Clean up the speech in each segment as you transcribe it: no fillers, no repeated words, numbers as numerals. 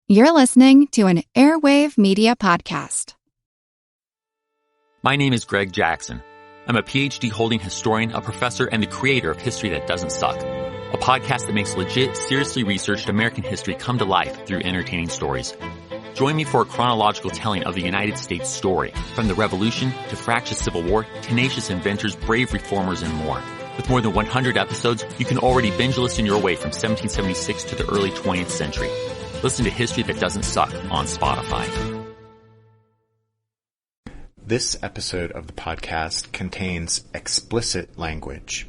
You're listening to an Airwave Media Podcast. My name is Greg Jackson. I'm a PhD-holding historian, a professor, and the creator of History That Doesn't Suck, a podcast that makes legit, seriously researched American history come to life through entertaining stories. Join me for a chronological telling of the United States story, from the Revolution to fractious Civil War, tenacious inventors, brave reformers, and more. With more than 100 episodes, you can already binge listen your way from 1776 to the early 20th century. Listen to History That Doesn't Suck on Spotify. This episode of the podcast contains explicit language.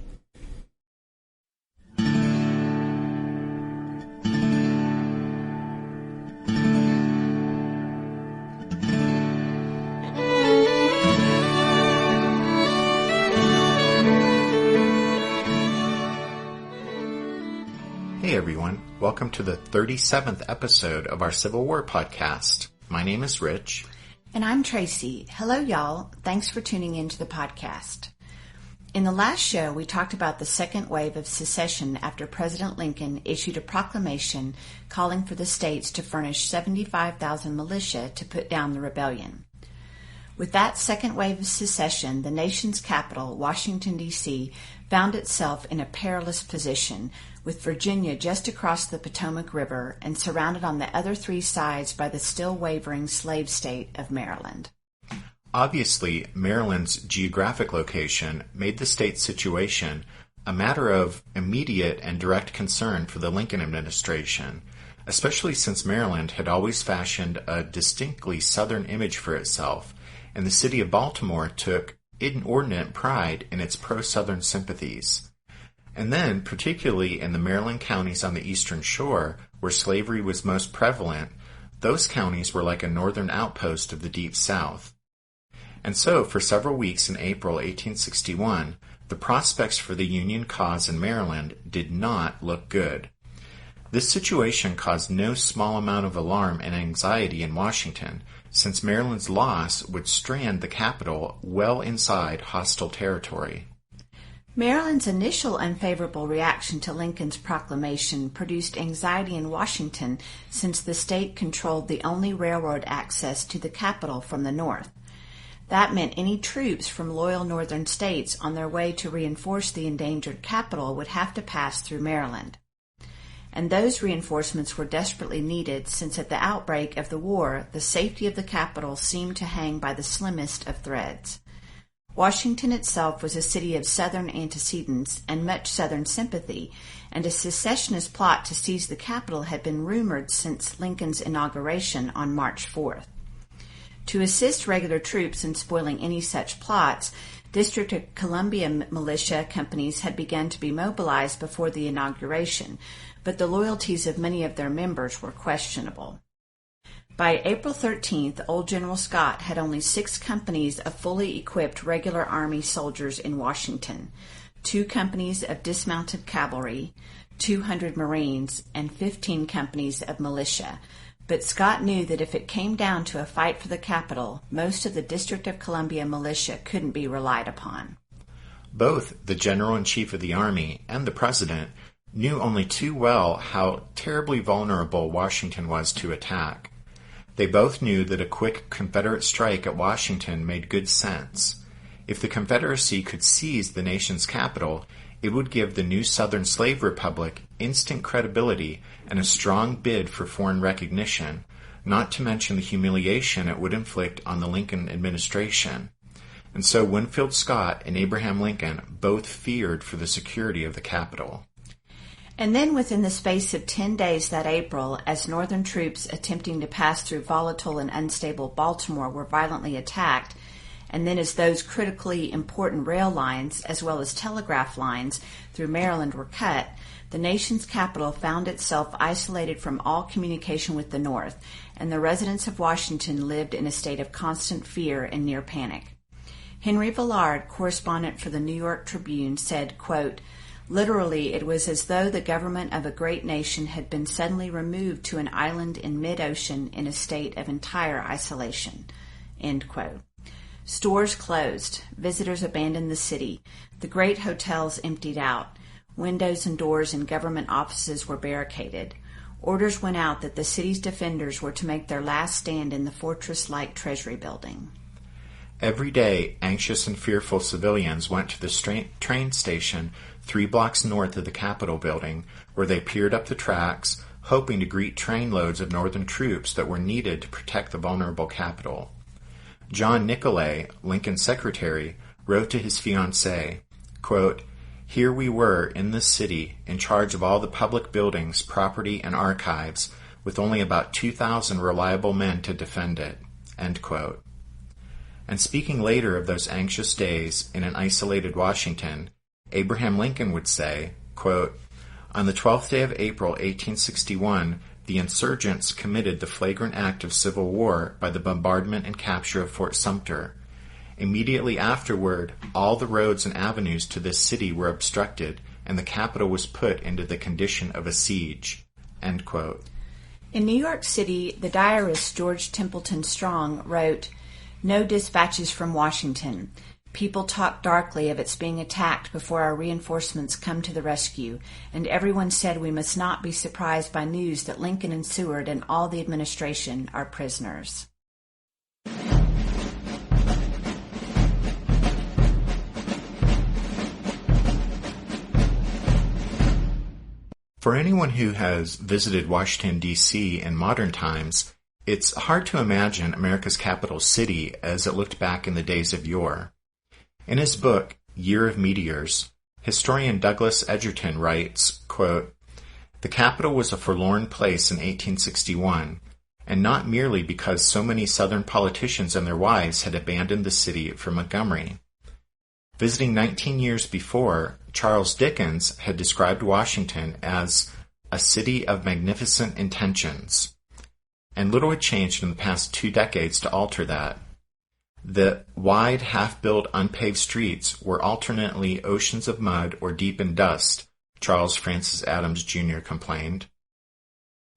Hey everyone, welcome to the 37th episode of our Civil War podcast. My name is Rich. And I'm Tracy. Hello y'all, thanks for tuning into the podcast. In the last show, we talked about the second wave of secession after President Lincoln issued a proclamation calling for the states to furnish 75,000 militia to put down the rebellion. With that second wave of secession, the nation's capital, Washington, D.C., found itself in a perilous position, with Virginia just across the Potomac River and surrounded on the other three sides by the still wavering slave state of Maryland. Obviously, Maryland's geographic location made the state's situation a matter of immediate and direct concern for the Lincoln administration, especially since Maryland had always fashioned a distinctly Southern image for itself, and the city of Baltimore took inordinate pride in its pro-Southern sympathies. And then, particularly in the Maryland counties on the Eastern Shore, where slavery was most prevalent, those counties were like a northern outpost of the Deep South. And so, for several weeks in April 1861, the prospects for the Union cause in Maryland did not look good. This situation caused no small amount of alarm and anxiety in Washington, since Maryland's loss would strand the capital well inside hostile territory. Maryland's initial unfavorable reaction to Lincoln's proclamation produced anxiety in Washington, since the state controlled the only railroad access to the capital from the north. That meant any troops from loyal northern states on their way to reinforce the endangered capital would have to pass through Maryland. And those reinforcements were desperately needed, since at the outbreak of the war, the safety of the capital seemed to hang by the slimmest of threads. Washington itself was a city of Southern antecedents and much Southern sympathy, and a secessionist plot to seize the capital had been rumored since Lincoln's inauguration on March 4th. To assist regular troops in spoiling any such plots, District of Columbia militia companies had begun to be mobilized before the inauguration, but the loyalties of many of their members were questionable. By April 13th, Old General Scott had only 6 companies of fully equipped regular Army soldiers in Washington, 2 companies of dismounted cavalry, 200 Marines, and 15 companies of militia. But Scott knew that if it came down to a fight for the capital, most of the District of Columbia militia couldn't be relied upon. Both the General-in-Chief of the Army and the President knew only too well how terribly vulnerable Washington was to attack. They both knew that a quick Confederate strike at Washington made good sense. If the Confederacy could seize the nation's capital, it would give the new Southern Slave Republic instant credibility and a strong bid for foreign recognition, not to mention the humiliation it would inflict on the Lincoln administration. And so Winfield Scott and Abraham Lincoln both feared for the security of the capital. And then within the space of 10 days that April, as Northern troops attempting to pass through volatile and unstable Baltimore were violently attacked, and then as those critically important rail lines, as well as telegraph lines, through Maryland were cut, the nation's capital found itself isolated from all communication with the North, and the residents of Washington lived in a state of constant fear and near panic. Henry Villard, correspondent for the New York Tribune, said, quote, "Literally, it was as though the government of a great nation had been suddenly removed to an island in mid-ocean in a state of entire isolation." End quote. Stores closed. Visitors abandoned the city. The great hotels emptied out. Windows and doors in government offices were barricaded. orders went out that the city's defenders were to make their last stand in the fortress-like Treasury building. Every day, anxious and fearful civilians went to the train station 3 blocks north of the Capitol building, where they peered up the tracks, hoping to greet trainloads of Northern troops that were needed to protect the vulnerable Capitol. John Nicolay, Lincoln's secretary, wrote to his fiancée, quote, "Here we were in this city, in charge of all the public buildings, property, and archives, with only about 2,000 reliable men to defend it." End quote. And speaking later of those anxious days in an isolated Washington, Abraham Lincoln would say, quote, "On the 12th day of April, 1861, the insurgents committed the flagrant act of civil war by the bombardment and capture of Fort Sumter. Immediately afterward, all the roads and avenues to this city were obstructed, and the Capitol was put into the condition of a siege." End quote. In New York City, the diarist George Templeton Strong wrote, "No dispatches from Washington. People talk darkly of its being attacked before our reinforcements come to the rescue, and everyone said we must not be surprised by news that Lincoln and Seward and all the administration are prisoners." For anyone who has visited Washington, D.C. in modern times, it's hard to imagine America's capital city as it looked back in the days of yore. In his book, Year of Meteors, historian Douglas Edgerton writes, quote, "The Capitol was a forlorn place in 1861, and not merely because so many Southern politicians and their wives had abandoned the city for Montgomery. Visiting 19 years before, Charles Dickens had described Washington as a city of magnificent intentions, and little had changed in the past 2 decades to alter that. The wide, half-built, unpaved streets were alternately oceans of mud or deep in dust," Charles Francis Adams Jr. complained.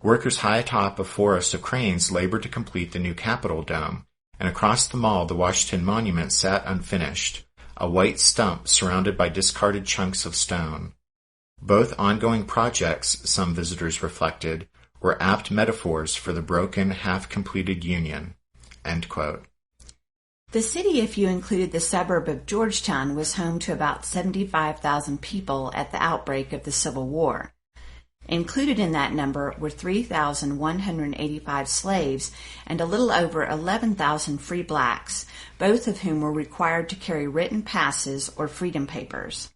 Workers high atop a forest of cranes labored to complete the new Capitol dome, and across the mall the Washington Monument sat unfinished, a white stump surrounded by discarded chunks of stone. Both ongoing projects, some visitors reflected, were apt metaphors for the broken, half-completed Union. End quote. The city, if you included the suburb of Georgetown, was home to about 75,000 people at the outbreak of the Civil War. Included in that number were 3,185 slaves and a little over 11,000 free blacks, both of whom were required to carry written passes or freedom papers.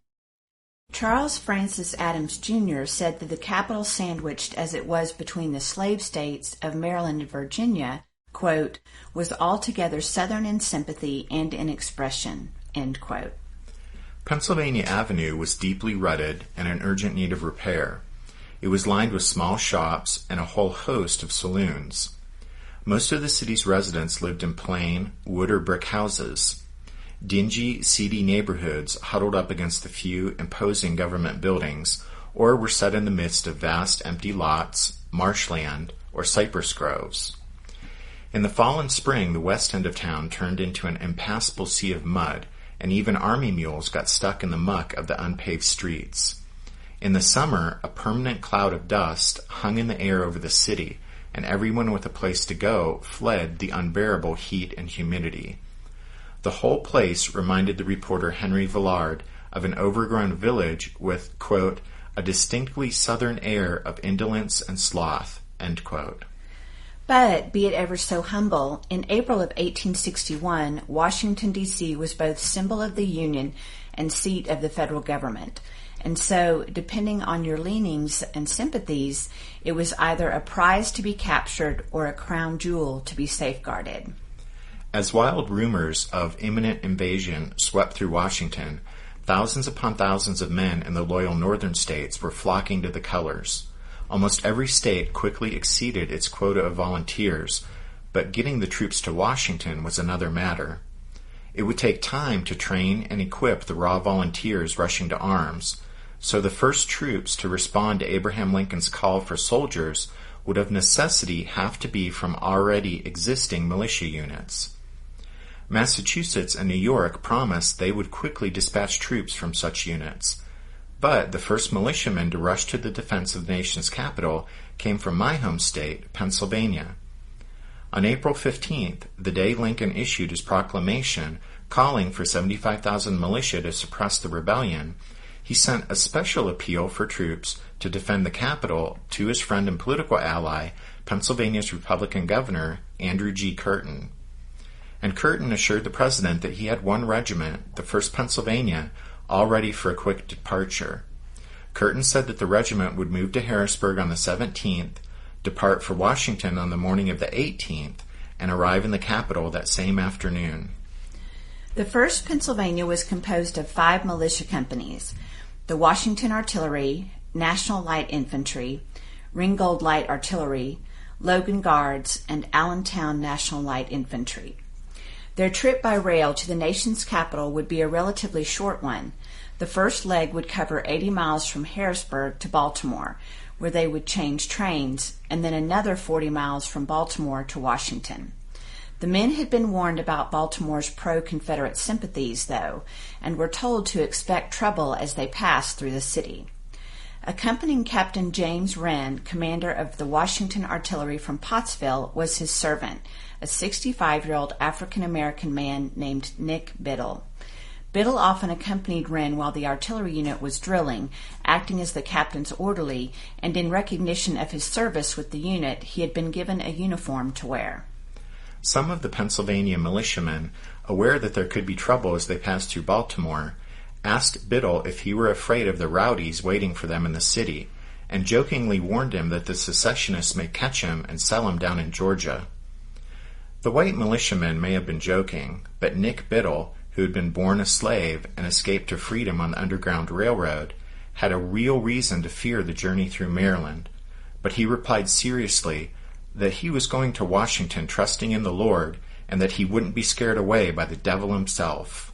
Charles Francis Adams Jr. said that the Capitol, sandwiched as it was between the slave states of Maryland and Virginia, quote, "was altogether Southern in sympathy and in expression," end quote. Pennsylvania Avenue was deeply rutted and in urgent need of repair. It was lined with small shops and a whole host of saloons. Most of the city's residents lived in plain, wood or brick houses. Dingy, seedy neighborhoods huddled up against the few imposing government buildings, or were set in the midst of vast empty lots, marshland, or cypress groves. In the fall and spring, the west end of town turned into an impassable sea of mud, and even army mules got stuck in the muck of the unpaved streets. In the summer, a permanent cloud of dust hung in the air over the city, and everyone with a place to go fled the unbearable heat and humidity. The whole place reminded the reporter Henry Villard of an overgrown village with, quote, "a distinctly southern air of indolence and sloth," end quote. But, be it ever so humble, in April of 1861, Washington, D.C. was both symbol of the Union and seat of the federal government. And so, depending on your leanings and sympathies, it was either a prize to be captured or a crown jewel to be safeguarded. As wild rumors of imminent invasion swept through Washington, thousands upon thousands of men in the loyal northern states were flocking to the colors. Almost every state quickly exceeded its quota of volunteers, but getting the troops to Washington was another matter. It would take time to train and equip the raw volunteers rushing to arms, so the first troops to respond to Abraham Lincoln's call for soldiers would of necessity have to be from already existing militia units. Massachusetts and New York promised they would quickly dispatch troops from such units, But the first militiamen to rush to the defense of the nation's capital came from my home state, Pennsylvania. On April 15th, the day Lincoln issued his proclamation calling for 75,000 militia to suppress the rebellion, he sent a special appeal for troops to defend the capital to his friend and political ally, Pennsylvania's Republican Governor, Andrew G. Curtin. And Curtin assured the president that he had one regiment, the 1st Pennsylvania, all ready for a quick departure. Curtin said that the regiment would move to Harrisburg on the 17th, depart for Washington on the morning of the 18th, and arrive in the capital that same afternoon. The 1st Pennsylvania was composed of 5 militia companies: the Washington Artillery, National Light Infantry, Ringgold Light Artillery, Logan Guards, and Allentown National Light Infantry. Their trip by rail to the nation's capital would be a relatively short one. The first leg would cover 80 miles from Harrisburg to Baltimore, where they would change trains, and then another 40 miles from Baltimore to Washington. The men had been warned about Baltimore's pro-Confederate sympathies, though, and were told to expect trouble as they passed through the city. Accompanying Captain James Wren, commander of the Washington Artillery from Pottsville, was his servant, a 65-year-old African-American man named Nick Biddle. Biddle often accompanied Wren while the artillery unit was drilling, acting as the captain's orderly, and in recognition of his service with the unit, he had been given a uniform to wear. Some of the Pennsylvania militiamen, aware that there could be trouble as they passed through Baltimore, asked Biddle if he were afraid of the rowdies waiting for them in the city, and jokingly warned him that the secessionists may catch him and sell him down in Georgia. The white militiamen may have been joking, but Nick Biddle, who had been born a slave and escaped to freedom on the Underground Railroad, had a real reason to fear the journey through Maryland, but he replied seriously that he was going to Washington trusting in the Lord and that he wouldn't be scared away by the devil himself.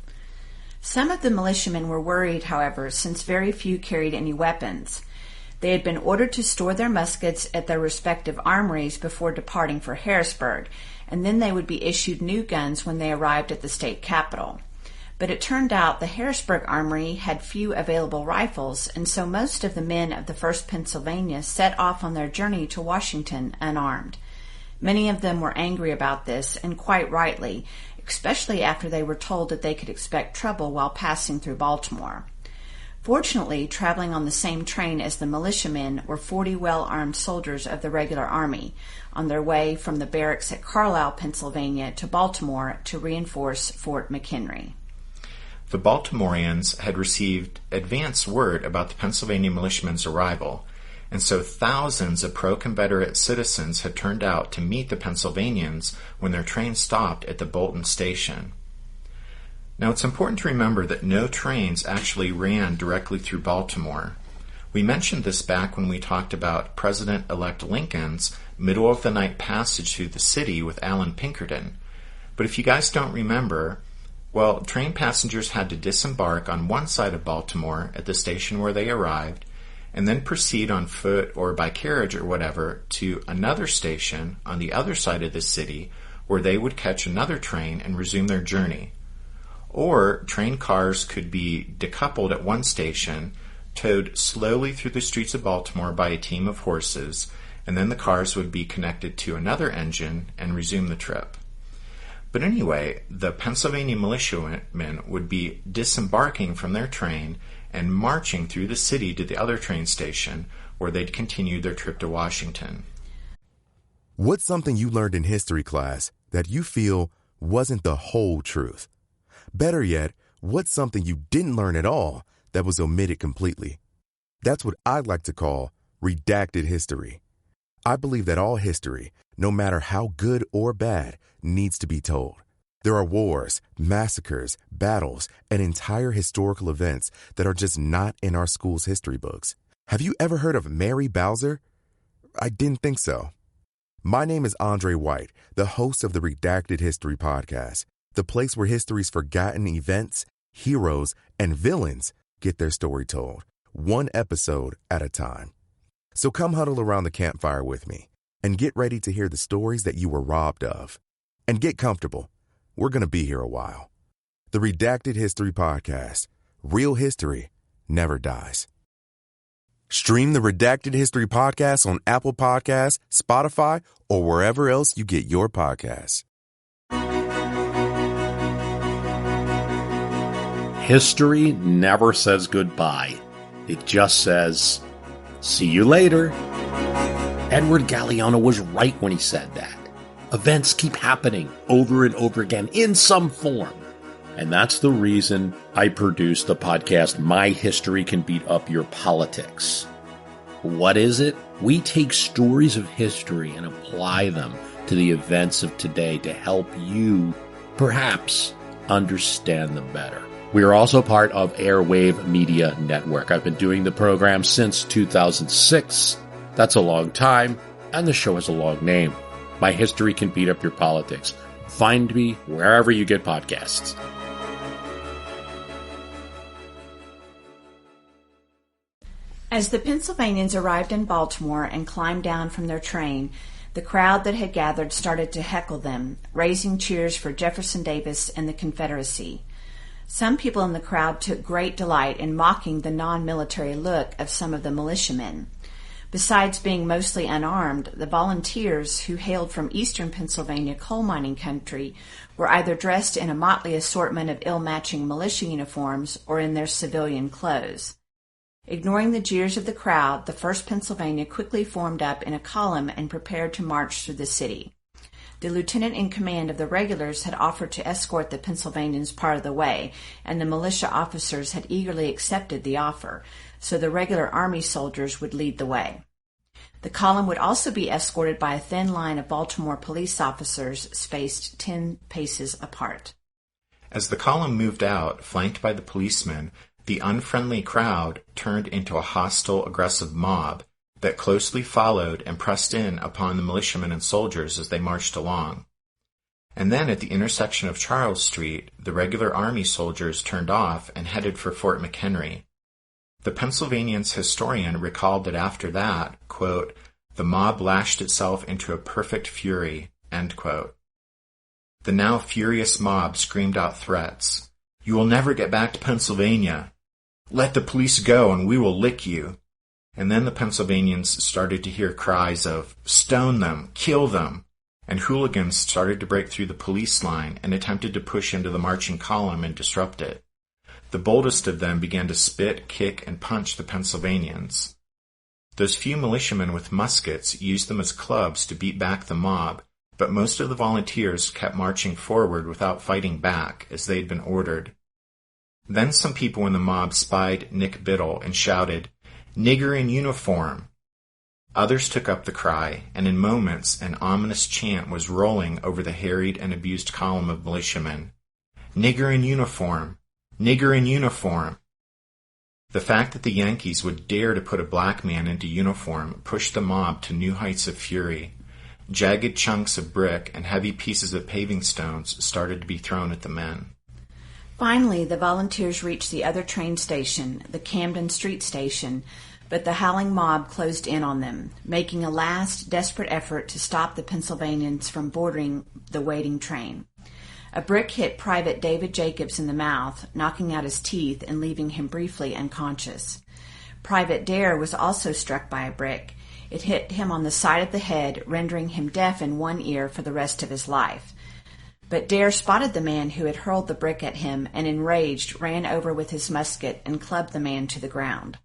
Some of the militiamen were worried, however, since very few carried any weapons. They had been ordered to store their muskets at their respective armories before departing for Harrisburg, and then they would be issued new guns when they arrived at the state capital. But it turned out the Harrisburg Armory had few available rifles, and so most of the men of the 1st Pennsylvania set off on their journey to Washington unarmed. Many of them were angry about this, and quite rightly, especially after they were told that they could expect trouble while passing through Baltimore. Fortunately, traveling on the same train as the militiamen were 40 well-armed soldiers of the regular army, on their way from the barracks at Carlisle, Pennsylvania, to Baltimore to reinforce Fort McHenry. The Baltimoreans had received advance word about the Pennsylvania militiamen's arrival, and so thousands of pro-Confederate citizens had turned out to meet the Pennsylvanians when their train stopped at the Bolton station. Now, it's important to remember that no trains actually ran directly through Baltimore. We mentioned this back when we talked about President-elect Lincoln's middle-of-the-night passage through the city with Allan Pinkerton. But if you guys don't remember, well, train passengers had to disembark on one side of Baltimore at the station where they arrived, and then proceed on foot or by carriage or whatever to another station on the other side of the city where they would catch another train and resume their journey. Or train cars could be decoupled at one station, towed slowly through the streets of Baltimore by a team of horses, and then the cars would be connected to another engine and resume the trip. But anyway, the Pennsylvania militiamen would be disembarking from their train and marching through the city to the other train station where they'd continue their trip to Washington. What's something you learned in history class that you feel wasn't the whole truth? Better yet, what's something you didn't learn at all that was omitted completely? That's what I'd like to call redacted history. I believe that all history, no matter how good or bad, needs to be told. There are wars, massacres, battles, and entire historical events that are just not in our school's history books. Have you ever heard of Mary Bowser? I didn't think so. My name is Andre White, the host of the Redacted History Podcast, the place where history's forgotten events, heroes, and villains get their story told, one episode at a time. So come huddle around the campfire with me and get ready to hear the stories that you were robbed of. And get comfortable. We're going to be here a while. The Redacted History Podcast. Real history never dies. Stream the Redacted History podcast on Apple Podcasts, Spotify, or wherever else you get your podcasts. History never says goodbye. It just says, see you later. Edward Galeano was right when he said that. Events keep happening over and over again in some form. And that's the reason I produced the podcast, My History Can Beat Up Your Politics. What is it? We take stories of history and apply them to the events of today to help you, perhaps, understand them better. We are also part of Airwave Media Network. I've been doing the program since 2006. That's a long time, and the show has a long name. My History Can Beat Up Your Politics. Find me wherever you get podcasts. As the Pennsylvanians arrived in Baltimore and climbed down from their train, the crowd that had gathered started to heckle them, raising cheers for Jefferson Davis and the Confederacy. Some people in the crowd took great delight in mocking the non-military look of some of the militiamen. Besides being mostly unarmed, the volunteers, who hailed from eastern Pennsylvania coal mining country, were either dressed in a motley assortment of ill-matching militia uniforms or in their civilian clothes. Ignoring the jeers of the crowd, the 1st Pennsylvania quickly formed up in a column and prepared to march through the city. The lieutenant in command of the regulars had offered to escort the Pennsylvanians part of the way, and the militia officers had eagerly accepted the offer, so the regular army soldiers would lead the way. The column would also be escorted by a thin line of Baltimore police officers spaced 10 paces apart. As the column moved out, flanked by the policemen, the unfriendly crowd turned into a hostile, aggressive mob that closely followed and pressed in upon the militiamen and soldiers as they marched along. And then at the intersection of Charles Street, the regular army soldiers turned off and headed for Fort McHenry. The Pennsylvanian's historian recalled that after that, quote, the mob lashed itself into a perfect fury, end quote. The now furious mob screamed out threats. You will never get back to Pennsylvania. Let the police go and we will lick you. And then the Pennsylvanians started to hear cries of, stone them, kill them, and hooligans started to break through the police line and attempted to push into the marching column and disrupt it. The boldest of them began to spit, kick, and punch the Pennsylvanians. Those few militiamen with muskets used them as clubs to beat back the mob, but most of the volunteers kept marching forward without fighting back, as they had been ordered. Then some people in the mob spied Nick Biddle and shouted, "Nigger in uniform!" Others took up the cry, and in moments an ominous chant was rolling over the harried and abused column of militiamen. "Nigger in uniform! Nigger in uniform!" The fact that the Yankees would dare to put a black man into uniform pushed the mob to new heights of fury. Jagged chunks of brick and heavy pieces of paving stones started to be thrown at the men. Finally, the volunteers reached the other train station, the Camden Street station, but the howling mob closed in on them, making a last desperate effort to stop the Pennsylvanians from boarding the waiting train. A brick hit Private David Jacobs in the mouth, knocking out his teeth and leaving him briefly unconscious. Private Dare was also struck by a brick. It hit him on the side of the head, rendering him deaf in one ear for the rest of his life. But Dare spotted the man who had hurled the brick at him and, enraged, ran over with his musket and clubbed the man to the ground.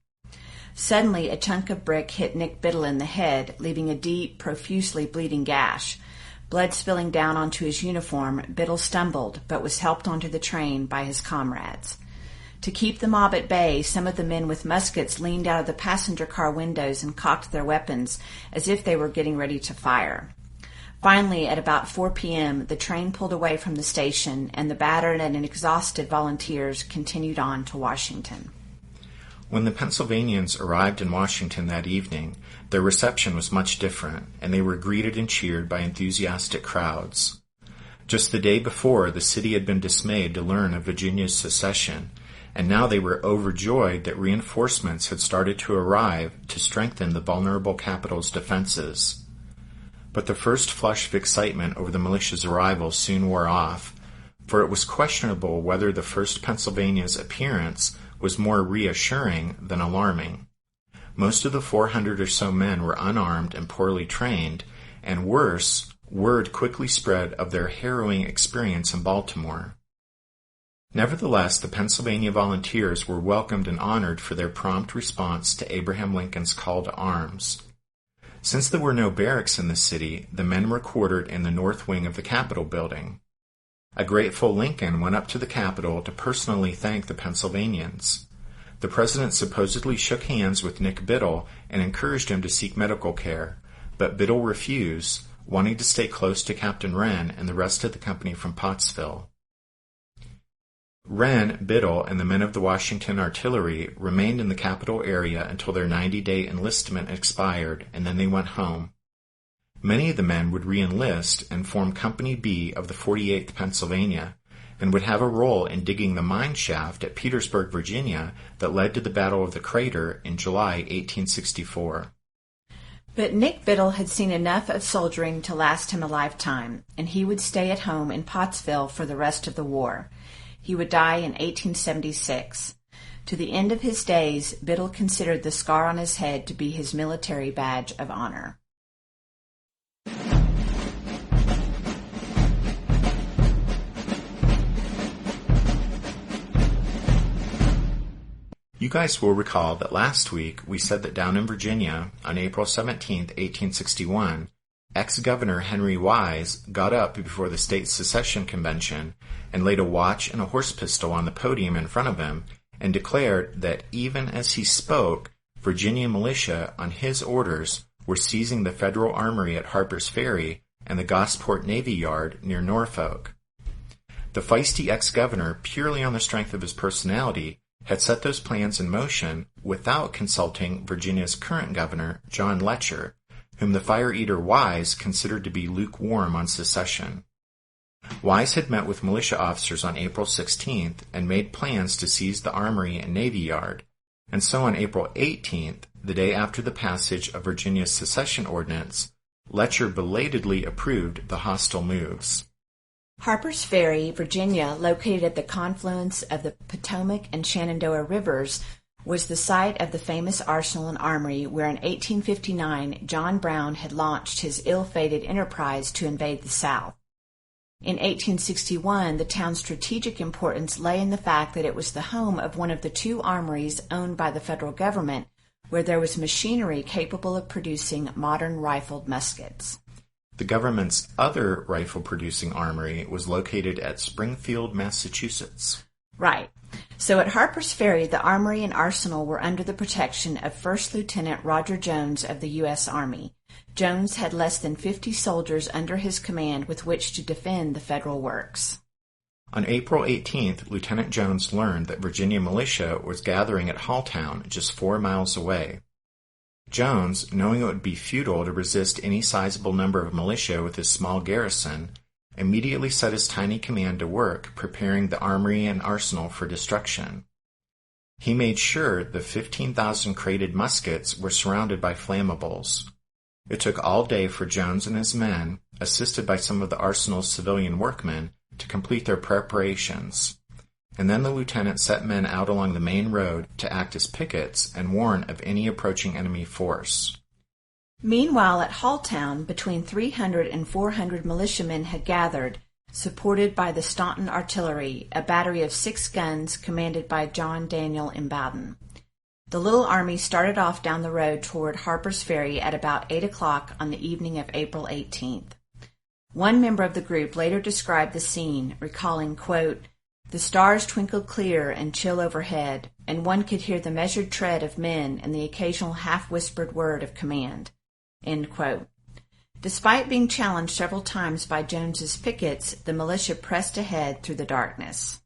Suddenly, a chunk of brick hit Nick Biddle in the head, leaving a deep, profusely bleeding gash. Blood spilling down onto his uniform, Biddle stumbled, but was helped onto the train by his comrades. To keep the mob at bay, some of the men with muskets leaned out of the passenger car windows and cocked their weapons, as if they were getting ready to fire. Finally, at about 4 p.m., the train pulled away from the station, and the battered and exhausted volunteers continued on to Washington. When the Pennsylvanians arrived in Washington that evening, their reception was much different, and they were greeted and cheered by enthusiastic crowds. Just the day before, the city had been dismayed to learn of Virginia's secession, and now they were overjoyed that reinforcements had started to arrive to strengthen the vulnerable capital's defenses. But the first flush of excitement over the militia's arrival soon wore off, for it was questionable whether the 1st Pennsylvania's appearance was more reassuring than alarming. Most of the 400 or so men were unarmed and poorly trained, and worse, word quickly spread of their harrowing experience in Baltimore. Nevertheless, the Pennsylvania Volunteers were welcomed and honored for their prompt response to Abraham Lincoln's call to arms. Since there were no barracks in the city, the men were quartered in the north wing of the Capitol building. A grateful Lincoln went up to the Capitol to personally thank the Pennsylvanians. The president supposedly shook hands with Nick Biddle and encouraged him to seek medical care, but Biddle refused, wanting to stay close to Captain Wren and the rest of the company from Pottsville. Wren, Biddle, and the men of the Washington Artillery remained in the Capitol area until their 90-day enlistment expired, and then they went home. Many of the men would re-enlist and form Company B of the 48th Pennsylvania, and would have a role in digging the mine shaft at Petersburg, Virginia, that led to the Battle of the Crater in July 1864. But Nick Biddle had seen enough of soldiering to last him a lifetime, and he would stay at home in Pottsville for the rest of the war. He would die in 1876. To the end of his days, Biddle considered the scar on his head to be his military badge of honor. You guys will recall that last week we said that down in Virginia, on April 17, 1861, ex-Governor Henry Wise got up before the state secession convention and laid a watch and a horse pistol on the podium in front of him and declared that even as he spoke, Virginia militia, on his orders, were seizing the federal armory at Harper's Ferry and the Gosport Navy Yard near Norfolk. The feisty ex-governor, purely on the strength of his personality, had set those plans in motion without consulting Virginia's current governor, John Letcher, whom the fire-eater Wise considered to be lukewarm on secession. Wise had met with militia officers on April 16th and made plans to seize the armory and navy yard, and so on April 18th, the day after the passage of Virginia's secession ordinance, Letcher belatedly approved the hostile moves. Harper's Ferry, Virginia, located at the confluence of the Potomac and Shenandoah rivers, was the site of the famous arsenal and armory where in 1859 John Brown had launched his ill-fated enterprise to invade the South. In 1861, the town's strategic importance lay in the fact that it was the home of one of the two armories owned by the federal government, where there was machinery capable of producing modern rifled muskets. The government's other rifle-producing armory was located at Springfield, Massachusetts. Right. So at Harper's Ferry, the armory and arsenal were under the protection of First Lieutenant Roger Jones of the U.S. Army. Jones had less than 50 soldiers under his command with which to defend the federal works. On April 18th, Lieutenant Jones learned that Virginia militia was gathering at Halltown, just 4 miles away. Jones, knowing it would be futile to resist any sizable number of militia with his small garrison, immediately set his tiny command to work preparing the armory and arsenal for destruction. He made sure the 15,000 crated muskets were surrounded by flammables. It took all day for Jones and his men, assisted by some of the arsenal's civilian workmen, to complete their preparations, and then the lieutenant set men out along the main road to act as pickets and warn of any approaching enemy force. Meanwhile, at Halltown, between 300 and 400 militiamen had gathered, supported by the Staunton Artillery, a battery of 6 guns commanded by John Daniel Imboden. The little army started off down the road toward Harper's Ferry at about 8 o'clock on the evening of April 18th. One member of the group later described the scene, recalling, quote, "The stars twinkled clear and chill overhead, and one could hear the measured tread of men and the occasional half-whispered word of command." End quote. Despite being challenged several times by Jones's pickets, the militia pressed ahead through the darkness.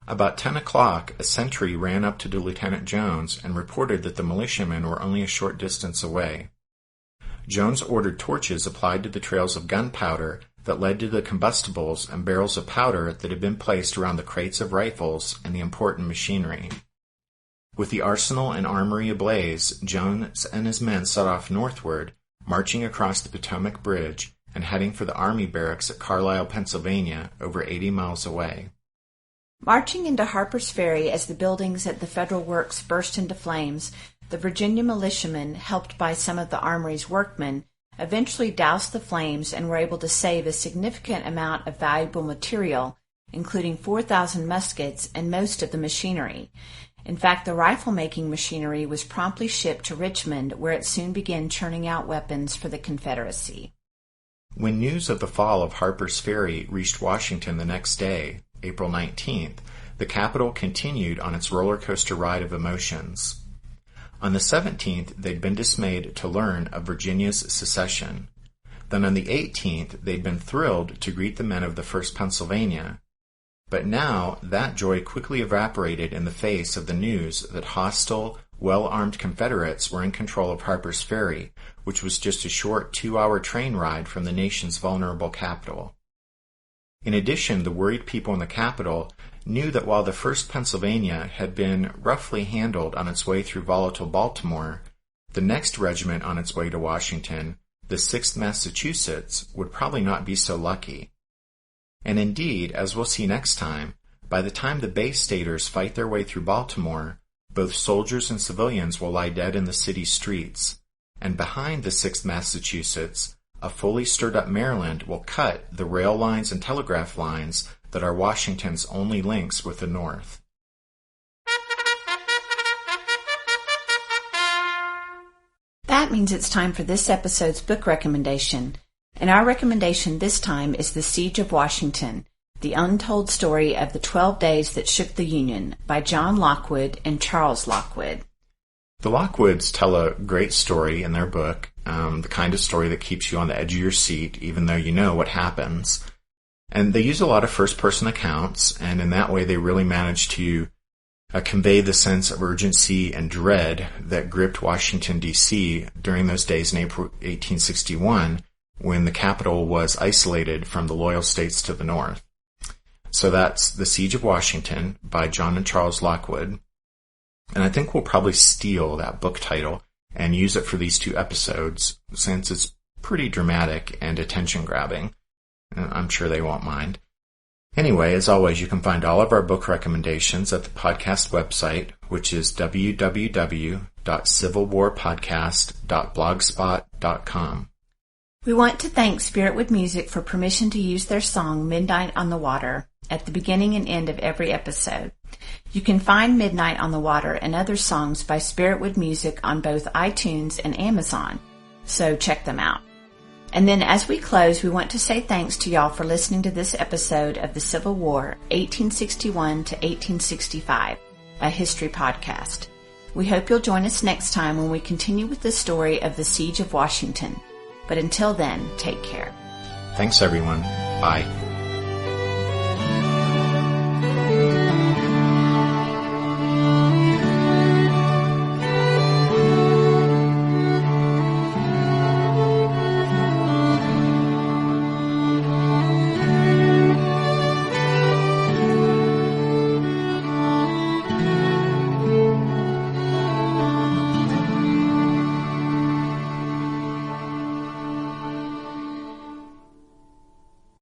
About 10 o'clock, a sentry ran up to Lieutenant Jones and reported that the militiamen were only a short distance away. Jones ordered torches applied to the trails of gunpowder that led to the combustibles and barrels of powder that had been placed around the crates of rifles and the important machinery. With the arsenal and armory ablaze, Jones and his men set off northward, marching across the Potomac Bridge and heading for the Army barracks at Carlisle, Pennsylvania, over 80 miles away. Marching into Harper's Ferry as the buildings at the federal works burst into flames, the Virginia militiamen, helped by some of the armory's workmen, eventually doused the flames and were able to save a significant amount of valuable material, including 4,000 muskets and most of the machinery. In fact, the rifle-making machinery was promptly shipped to Richmond, where it soon began churning out weapons for the Confederacy. When news of the fall of Harper's Ferry reached Washington the next day, April 19th, the capital continued on its roller coaster ride of emotions. On the 17th, they'd been dismayed to learn of Virginia's secession. Then on the 18th, they'd been thrilled to greet the men of the 1st Pennsylvania. But now, that joy quickly evaporated in the face of the news that hostile, well-armed Confederates were in control of Harper's Ferry, which was just a short 2-hour train ride from the nation's vulnerable capital. In addition, the worried people in the capital knew that while the 1st Pennsylvania had been roughly handled on its way through volatile Baltimore, the next regiment on its way to Washington, the 6th Massachusetts, would probably not be so lucky. And indeed, as we'll see next time, by the time the Bay Staters fight their way through Baltimore, both soldiers and civilians will lie dead in the city's streets, and behind the 6th Massachusetts, a fully stirred-up Maryland will cut the rail lines and telegraph lines that are Washington's only links with the North. That means it's time for this episode's book recommendation. And our recommendation this time is The Siege of Washington, The Untold Story of the 12 Days That Shook the Union by John Lockwood and Charles Lockwood. The Lockwoods tell a great story in their book, the kind of story that keeps you on the edge of your seat even though you know what happens. And they use a lot of first-person accounts, and in that way they really manage to convey the sense of urgency and dread that gripped Washington, D.C. during those days in April 1861 when the capital was isolated from the loyal states to the north. So that's The Siege of Washington by John and Charles Lockwood. And I think we'll probably steal that book title and use it for these 2 episodes since it's pretty dramatic and attention-grabbing. I'm sure they won't mind. Anyway, as always, you can find all of our book recommendations at the podcast website, which is www.civilwarpodcast.blogspot.com. We want to thank Spiritwood Music for permission to use their song Midnight on the Water at the beginning and end of every episode. You can find Midnight on the Water and other songs by Spiritwood Music on both iTunes and Amazon, so check them out. And then as we close, we want to say thanks to y'all for listening to this episode of the Civil War, 1861 to 1865, a history podcast. We hope you'll join us next time when we continue with the story of the Siege of Washington. But until then, take care. Thanks, everyone. Bye.